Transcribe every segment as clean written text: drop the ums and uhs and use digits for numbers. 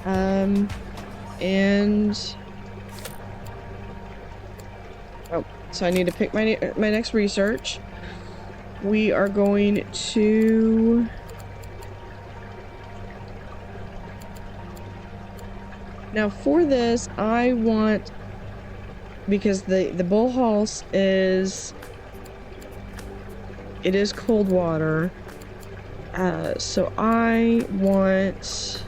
And oh, so I need to pick my next research. We are going to now for this I want, because the bull house is cold water, so I want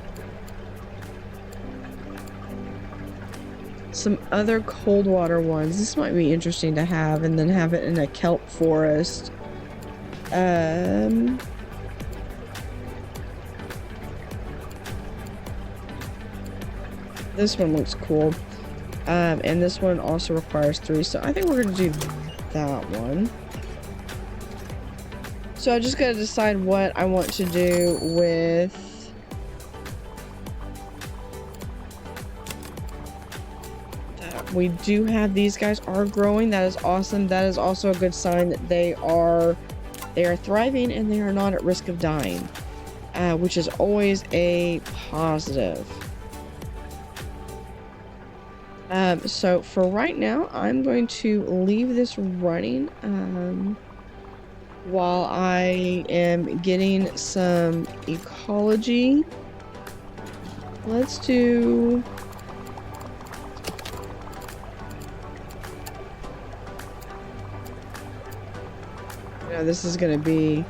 some other cold water ones. This might be interesting to have, and then have it in a kelp forest. This one looks cool. And this one also requires 3, so I think we're gonna do that one. So I just gotta decide what I want to do with that. We do have these guys are growing. That is awesome. That is also a good sign that they are thriving and they are not at risk of dying, which is always a positive. So for right now, I'm going to leave this running while I am getting some ecology. Let's do... Yeah, this is going to be...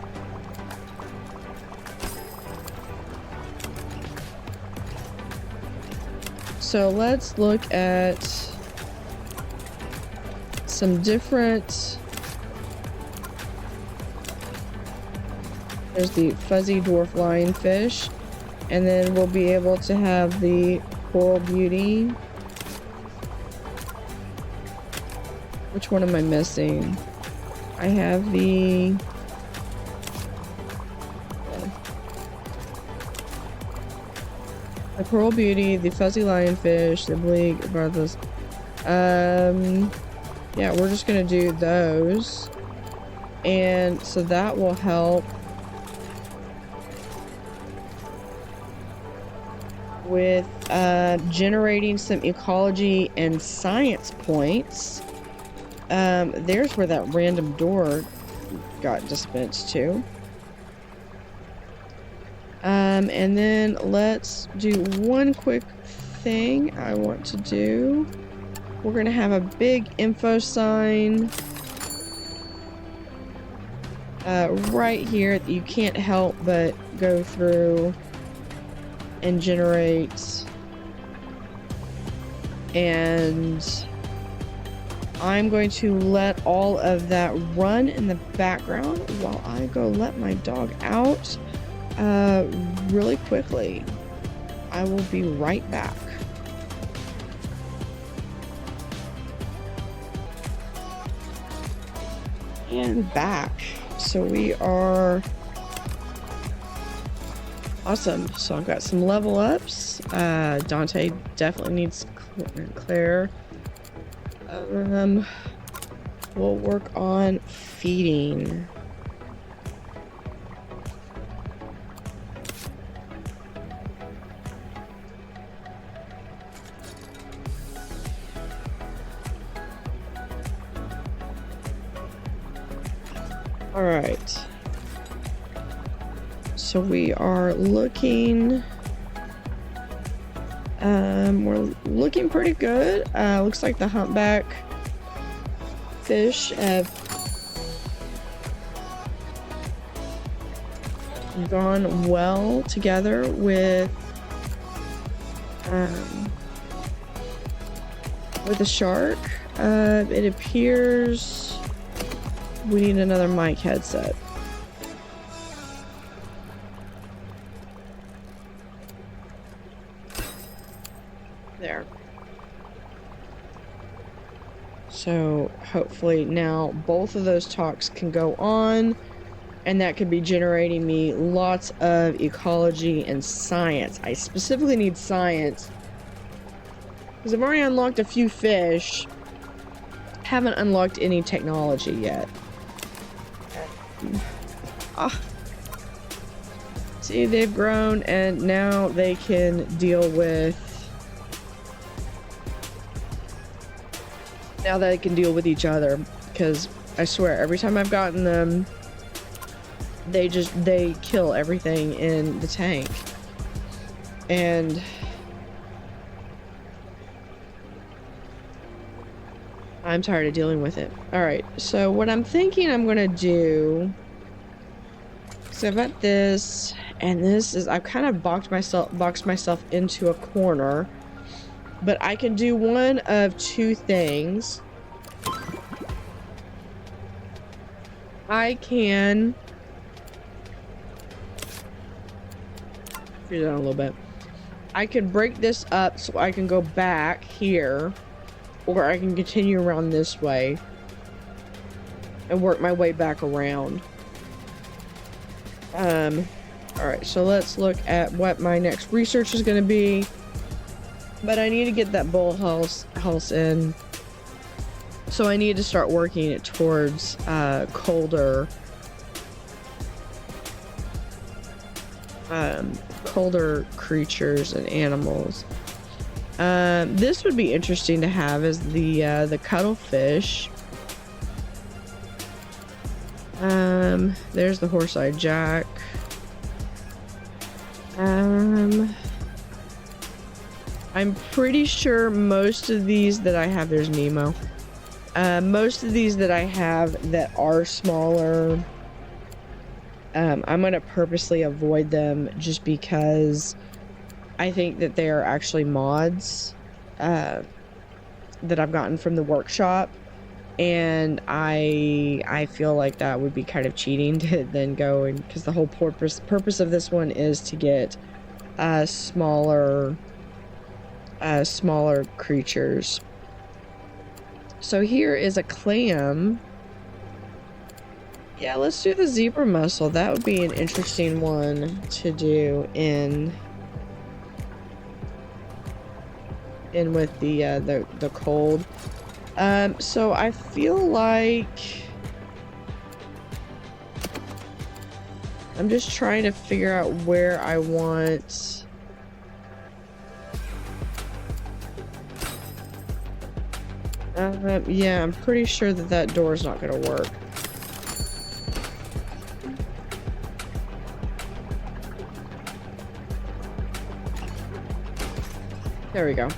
So let's look at some different... There's the fuzzy dwarf lionfish, and then we'll be able to have the coral beauty. Which one am I missing? I have the... The coral beauty, the fuzzy lionfish, the bleak, regardless. Yeah, we're just gonna do those. And so that will help with generating some ecology and science points. There's where that random door got dispensed to. And then let's do one quick thing I want to do. We're gonna have a big info sign right here that you can't help but go through and generate. And I'm going to let all of that run in the background while I go let my dog out really quickly. I will be right back. And back. So we are awesome. So I've got some level ups. Dante definitely needs Claire. We'll work on feeding. All right. So we are looking, we're looking pretty good. Looks like the humpback fish have gone well together with the shark. It appears we need another mic headset. There. So hopefully now both of those talks can go on, and that could be generating me lots of ecology and science. I specifically need science because I've already unlocked a few fish. Haven't unlocked any technology yet. See, they've grown and now they can deal with... Now they can deal with each other. Because I swear, every time I've gotten them, they kill everything in the tank. And... I'm tired of dealing with it. Alright, so what I'm thinking I'm gonna do... So I've got this, and this is... I've kind of boxed myself into a corner. But I can do one of two things. I can... Freeze it down a little bit. I can break this up so I can go back here. Or I can continue around this way. And work my way back around. Alright, so let's look at what my next research is going to be. But I need to get that bull house in. So I need to start working it towards colder creatures and animals. This would be interesting to have as the cuttlefish. There's the horse-eyed jack. I'm pretty sure most of these that I have, there's Nemo. Most of these that I have that are smaller, I'm going to purposely avoid them just because I think that they are actually mods that I've gotten from the workshop. And I feel like that would be kind of cheating to then go and... Because the whole purpose of this one is to get smaller creatures. So here is a clam. Yeah, let's do the zebra mussel. That would be an interesting one to do in with the cold. So I feel like I'm just trying to figure out where I want... yeah, I'm pretty sure that door's not gonna work. There we go.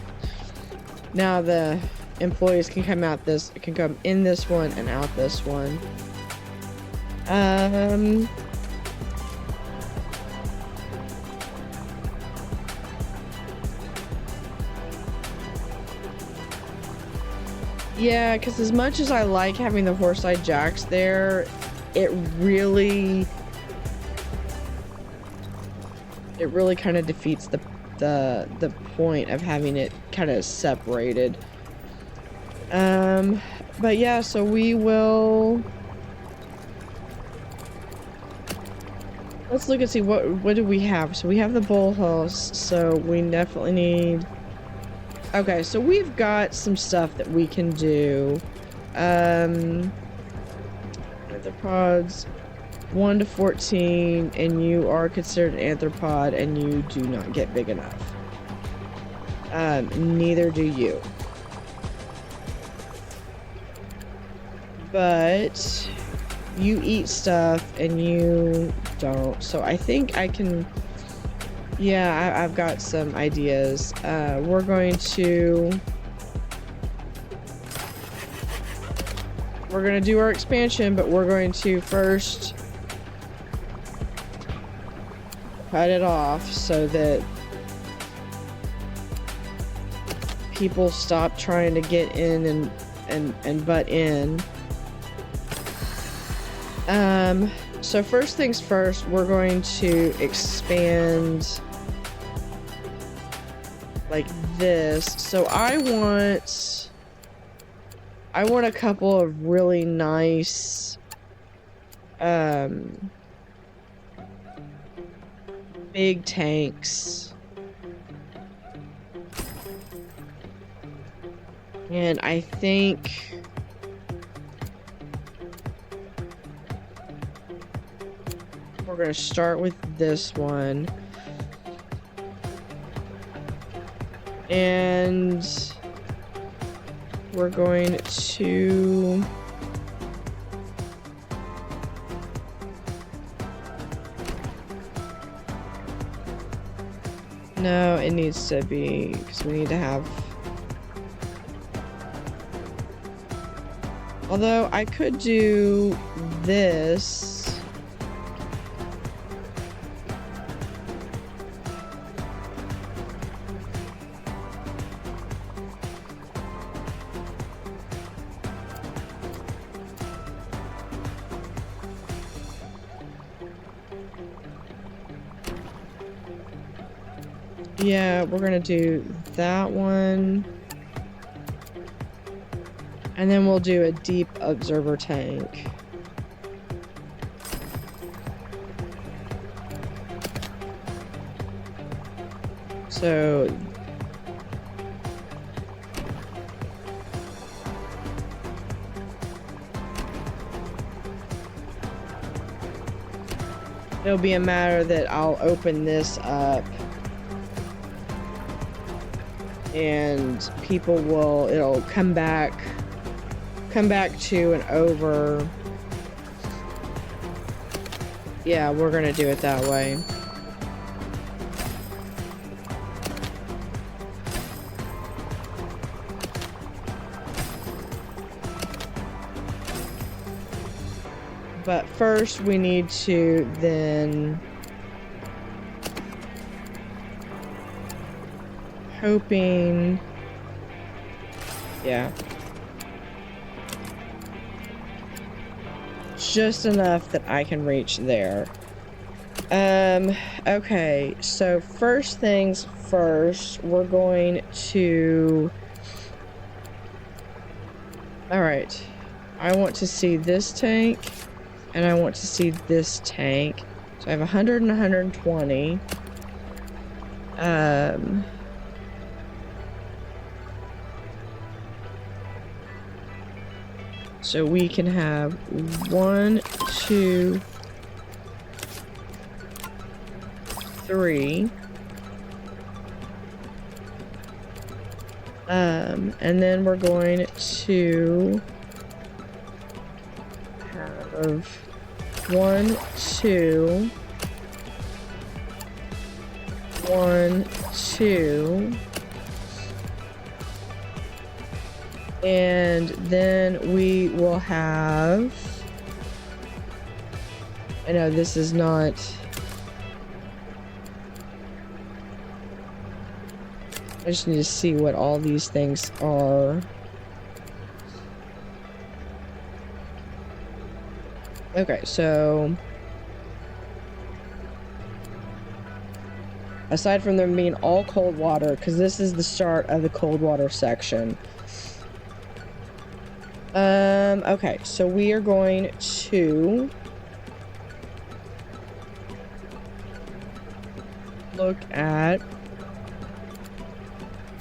Now the employees can come in this one and out this one. Yeah, because as much as I like having the horse-eyed jacks there, it really kind of defeats the point of having it kind of separated. But yeah, so we will... Let's look and see what do we have. So we have the bullhouse, so we definitely need... Okay, so we've got some stuff that we can do. Arthropods 1 to 14, and you are considered an arthropod, and you do not get big enough. Neither do you. But you eat stuff and you don't. So I think I can... Yeah, I've got some ideas. We're going to do our expansion, but we're going to first cut it off so that people stop trying to get in and butt in. So first things first, we're going to expand like this. So I want a couple of really nice big tanks. And I think we're We're going to start with this one. And we're going to... No, it needs to be, because we need to have... Although, I could do this. Yeah, we're gonna do that one. And then we'll do a deep observer tank. So... it'll be a matter that I'll open this up. And people will, it'll come back to and over. Yeah, we're gonna do it that way. But first we need to then hoping, yeah, just enough that I can reach there. Okay, so first things first, we're going to, all right, I want to see this tank, and I want to see this tank. So I have 100 and 120. So we can have 1, 2, 3. And then we're going to have 1, 2, 1, 2. And then we will have, I know this is not, I just need to see what all these things are. Okay, so aside from them being all cold water, because this is the start of the cold water section. Okay, so we are going to look at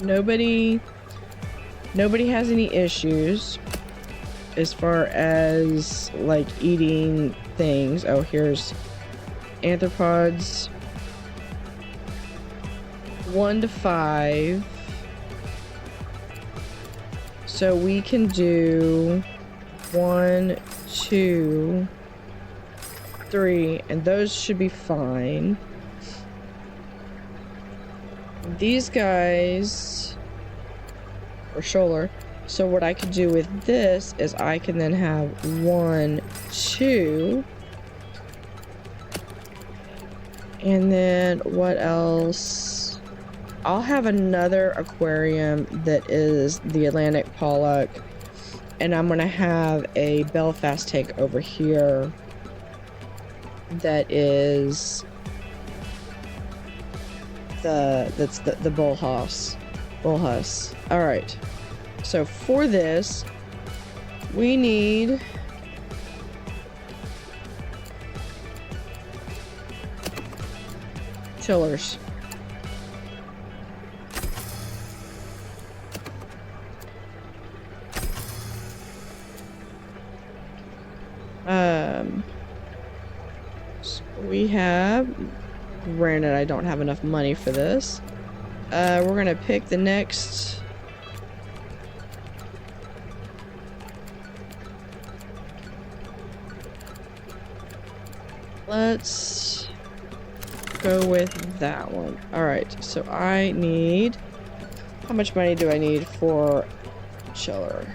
nobody has any issues as far as like eating things. Oh, here's arthropods 1 to 5. So we can do 1, 2, 3, and those should be fine. These guys are shoulder. So what I could do with this is I can then have 1, 2. And then what else? I'll have another aquarium that is the Atlantic pollock, and I'm gonna have a Belfast tank over here that is the bullhuss. All right. So for this, we need chillers. we have, granted I don't have enough money for this. We're gonna pick the next. Let's go with that one. Alright, so I need... How much money do I need for chiller?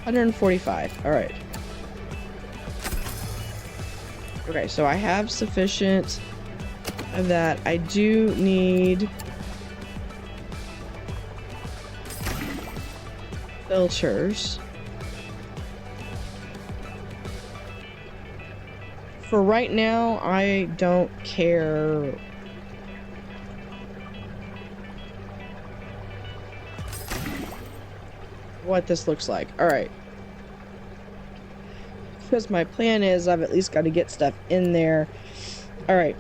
145. Alright. Okay, so I have sufficient of that. I do need filters. For right now, I don't care. What this looks like. Alright. Because my plan is I've at least got to get stuff in there. Alright.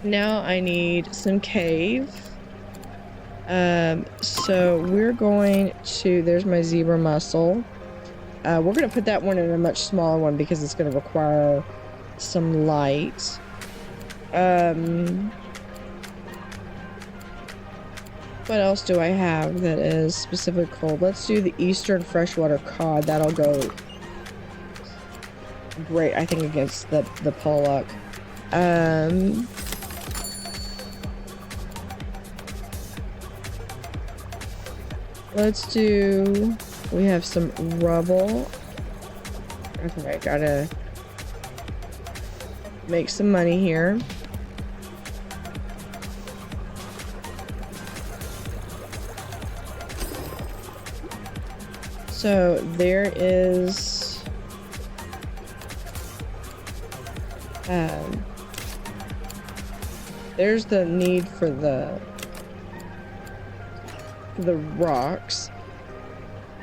Now I need some cave. So we're going to... There's my zebra mussel. We're going to put that one in a much smaller one because it's going to require some light. What else do I have that is specific cold? Let's do the eastern freshwater cod. That'll go great, I think, against the pollock. Let's do... We have some rubble. Okay, gotta make some money here. So there is there's the need for the rocks.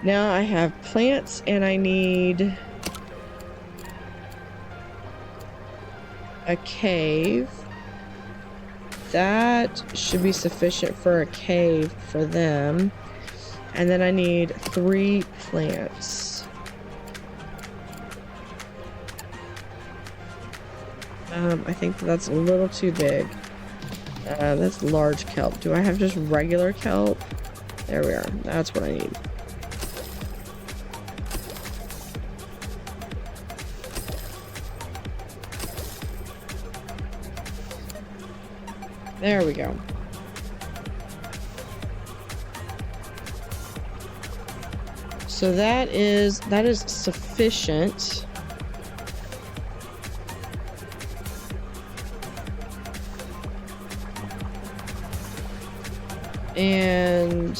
Now I have plants and I need a cave. That should be sufficient for a cave for them. And then I need 3 plants. I think that's a little too big. That's large kelp. Do I have just regular kelp? There we are. That's what I need. There we go. So that is sufficient. And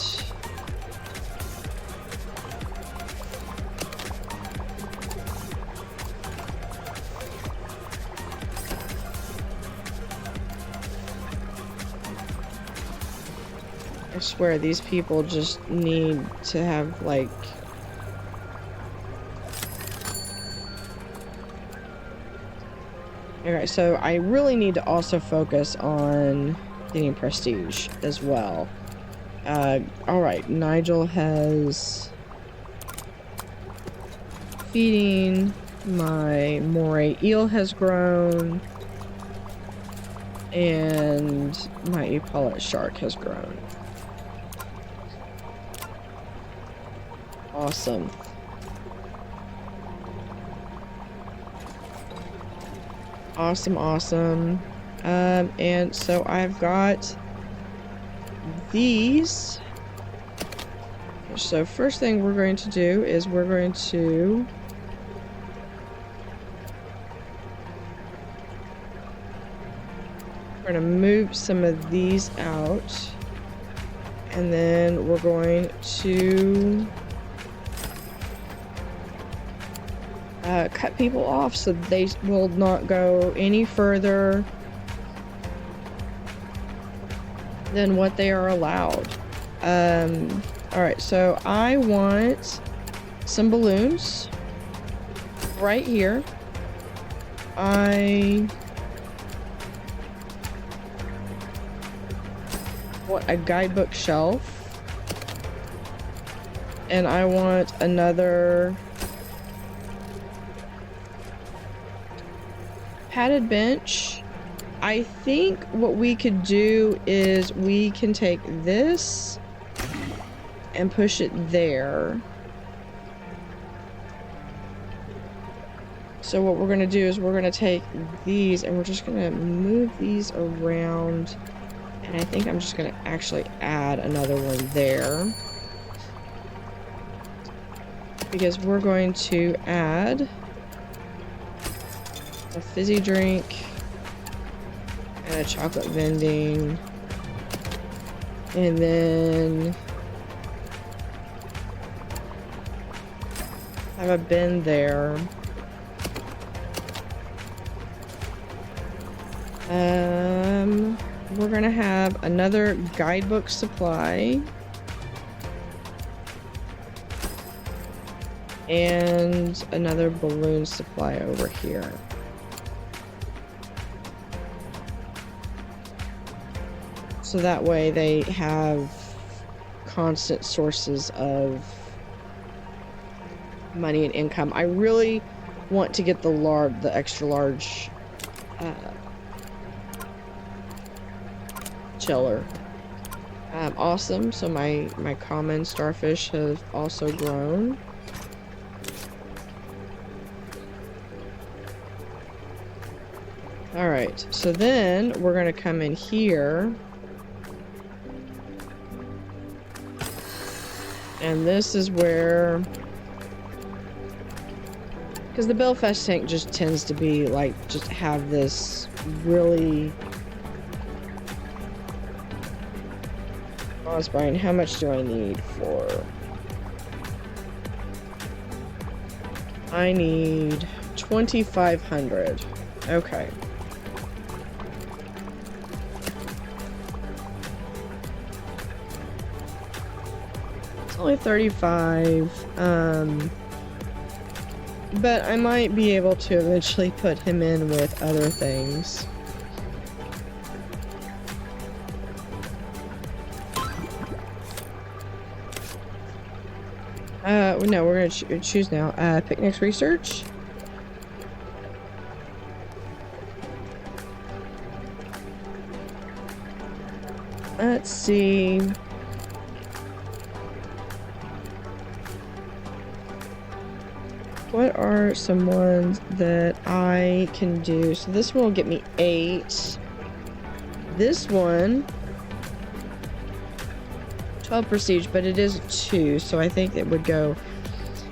I swear these people just need to have like Alright, so I really need to also focus on getting prestige as well. Alright, Nigel has feeding, my moray eel has grown, and my epaulet shark has grown. Awesome. Awesome. And so I've got these. So first thing we're going to do is we're going to move some of these out, and then we're going to cut people off so they will not go any further than what they are allowed. Alright, so I want some balloons right here. I want a guidebook shelf, and I want another padded bench. I think what we could do is we can take this and push it there. So what we're gonna do is we're gonna take these and we're just gonna move these around. And I think I'm just gonna actually add another one there. Because we're going to add a fizzy drink and a chocolate vending. And then have a bin there. We're gonna have another guidebook supply. And another balloon supply over here. So that way they have constant sources of money and income. I really want to get the extra large chiller. Awesome. So my common starfish have also grown. All right. So then we're going to come in here. And this is where, because the Belfast tank just tends to be like, just have this really, Brian, how much do I need for? I need 2,500. Okay. It's only 35. But I might be able to eventually put him in with other things. No, we're gonna choose now. Picnics research. Let's see. What are some ones that I can do? So this one will get me 8. This one, 12 prestige, but it is 2, so I think it would go.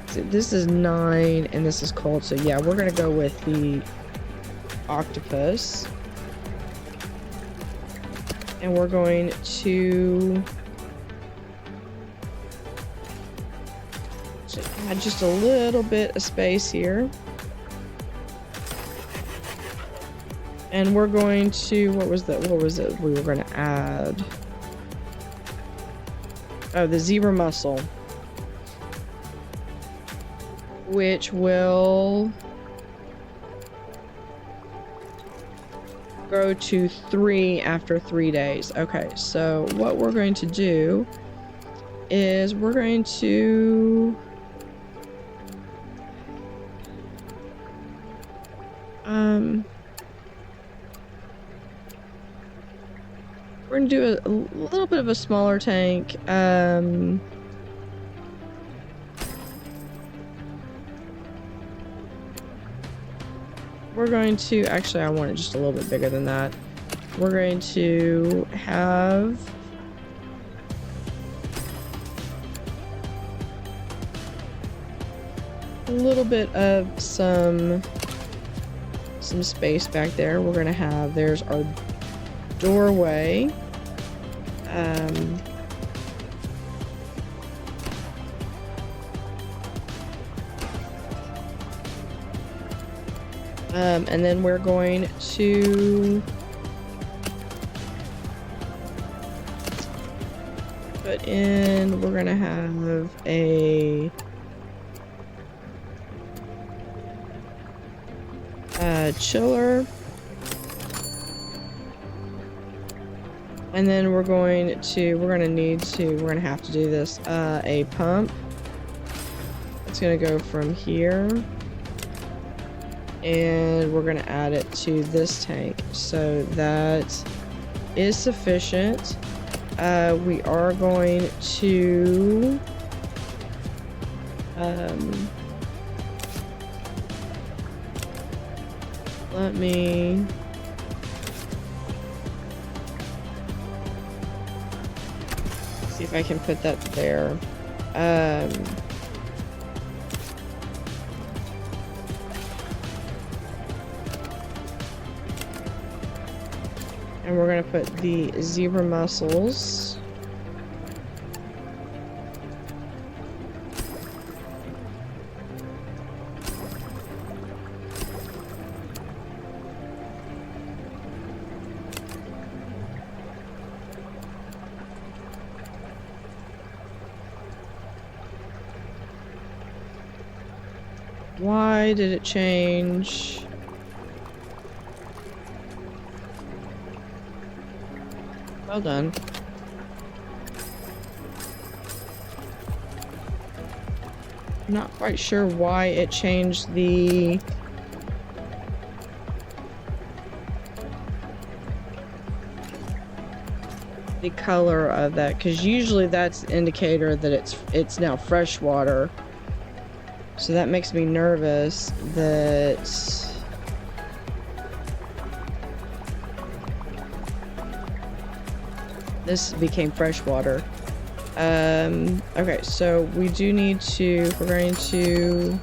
So this is 9, and this is cold. So yeah, we're gonna go with the octopus, and we're going to add just a little bit of space here. And we're going to, what was it we were going to add? Oh, the zebra mussel, which will grow to 3 after 3 days. Okay, so what we're going to do is we're going to we're gonna do a little bit of a smaller tank. We're going to, actually I want it just a little bit bigger than that. We're going to have a little bit of some space back there. We're gonna have, there's our doorway. And then we're going to put in, we're gonna have a chiller, and then we're gonna have to do this, a pump. It's gonna go from here And we're going to add it to this tank. So that is sufficient. We are going to let me see if I can put that there. And we're going to put the zebra mussels. Why did it change? Well done. I'm not quite sure why it changed the color of that, because usually that's an indicator that it's now freshwater. So that makes me nervous that this became freshwater. Okay, so we do need to, we're going to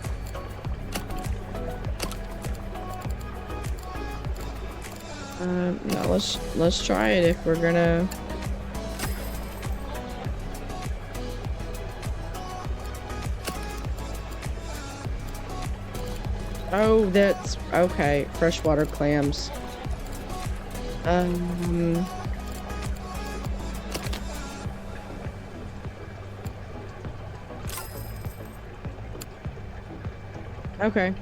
no, let's try it if we're gonna. Oh, that's okay. Freshwater clams. Okay.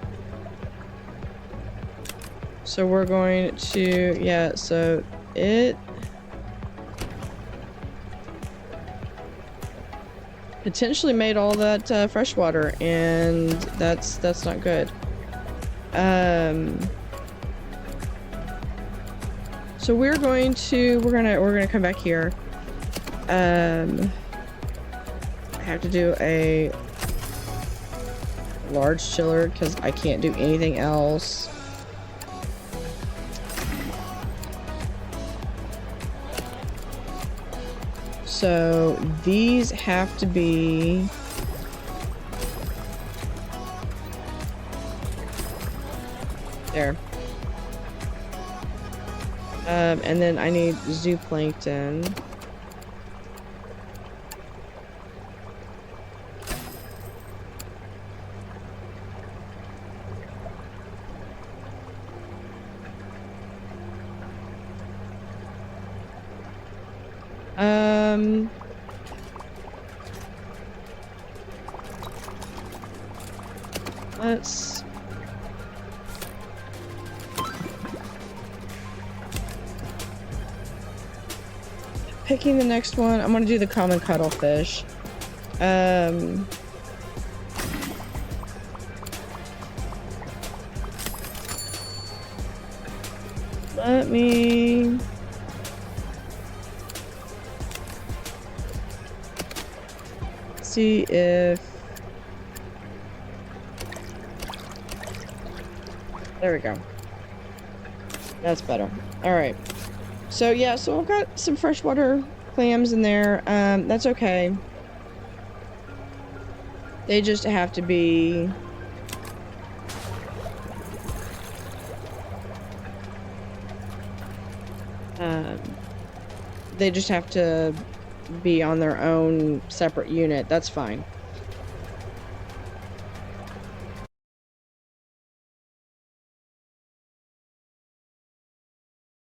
So we're going to, yeah, so it potentially made all that freshwater, and that's not good. So we're gonna come back here. I have to do a large chiller because I can't do anything else. So these have to be there. And then I need zooplankton. Let's picking the next one. I'm gonna do the common cuttlefish. Let me see if there we go. That's better. All right. So yeah, so I've got some freshwater clams in there. That's okay. They just have to be they just have to be on their own separate unit. That's fine.